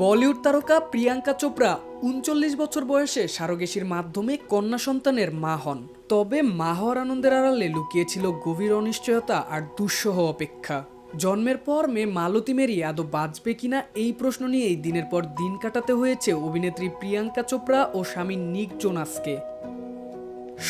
বলিউড তারকা প্রিয়াঙ্কা চোপড়া ৩৯ বছর বয়সে সারোগেসির মাধ্যমে কন্যা সন্তানের মা হন। তবে মা হওয়ার আনন্দের আড়ালে লুকিয়েছিল গভীর অনিশ্চয়তা আর দুঃসহ অপেক্ষা। জন্মের পর মেয়ে মালতী মেরি আদৌ বাঁচবে কিনা এই প্রশ্ন নিয়েই দিনের পর দিন কাটাতে হয়েছে অভিনেত্রী প্রিয়াঙ্কা চোপড়া ও স্বামী নিক জোনাসকে।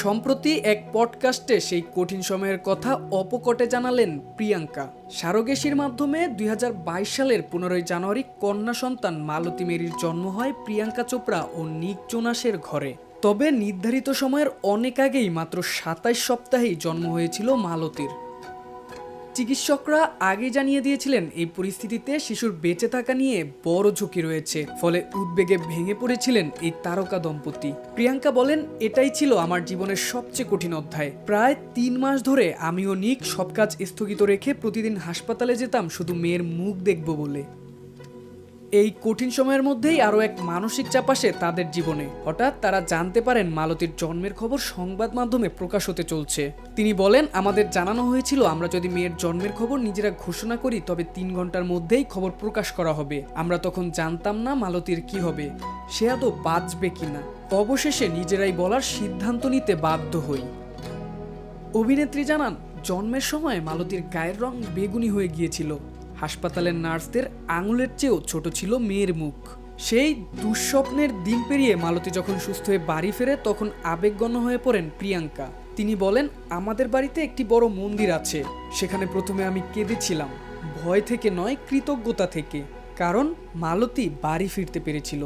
সম্প্রতি এক পডকাস্টে সেই কঠিন সময়ের কথা অপকটে জানালেন প্রিয়াঙ্কা। সারোগেসির মাধ্যমে ২০২২ সালের ১৫ জানুয়ারি কন্যা সন্তান মালতী মেরির জন্ম হয় প্রিয়াঙ্কা চোপড়া ও নিক জোনাসের ঘরে। তবে নির্ধারিত সময়ের অনেক আগেই মাত্র ২৭ সপ্তাহেই জন্ম হয়েছিল মালতীর। চিকিৎসকরা আগে জানিয়ে দিয়েছিলেন এই পরিস্থিতিতে শিশুর বেঁচে থাকা নিয়ে বড় ঝুঁকি রয়েছে, ফলে উদ্বেগে ভেঙে পড়েছিলেন এই তারকা দম্পতি। প্রিয়াঙ্কা বলেন, এটাই ছিল আমার জীবনের সবচেয়ে কঠিন অধ্যায়। প্রায় ৩ মাস ধরে আমি ও নিক সব কাজ স্থগিত রেখে প্রতিদিন হাসপাতালে যেতাম শুধু মেয়ের মুখ দেখব বলে। এই কঠিন সময়ের মধ্যেই আরও এক মানসিক চাপ আসে তাদের জীবনে। হঠাৎ তারা জানতে পারেন মালতীর জন্মের খবর সংবাদ মাধ্যমে প্রকাশ হতে চলছে। তিনি বলেন, আমাদের জানানো হয়েছিল আমরা যদি মেয়ের জন্মের খবর নিজেরা ঘোষণা করি তবে ৩ ঘন্টার মধ্যেই খবর প্রকাশ করা হবে। আমরা তখন জানতাম না মালতীর কি হবে, সে আদৌ বাঁচবে কিনা। অবশেষে নিজেরাই বলার সিদ্ধান্ত নিতে বাধ্য হই। অভিনেত্রী জানান, জন্মের সময় মালতীর গায়ের রং বেগুনি হয়ে গিয়েছিল। হাসপাতালের নার্সদের আঙুলের চেয়েও ছোট ছিল মেয়ের মুখ। সেই দুঃস্বপ্নের দিন পেরিয়ে মালতী যখন সুস্থ হয়ে বাড়ি ফেরে তখন আবেগঘন হয়ে পড়েন প্রিয়াঙ্কা। তিনি বলেন, আমাদের বাড়িতে একটি বড় মন্দির আছে, সেখানে প্রথমে আমি কেঁদেছিলাম, ভয় থেকে নয়, কৃতজ্ঞতা থেকে, কারণ মালতী বাড়ি ফিরতে পেরেছিল।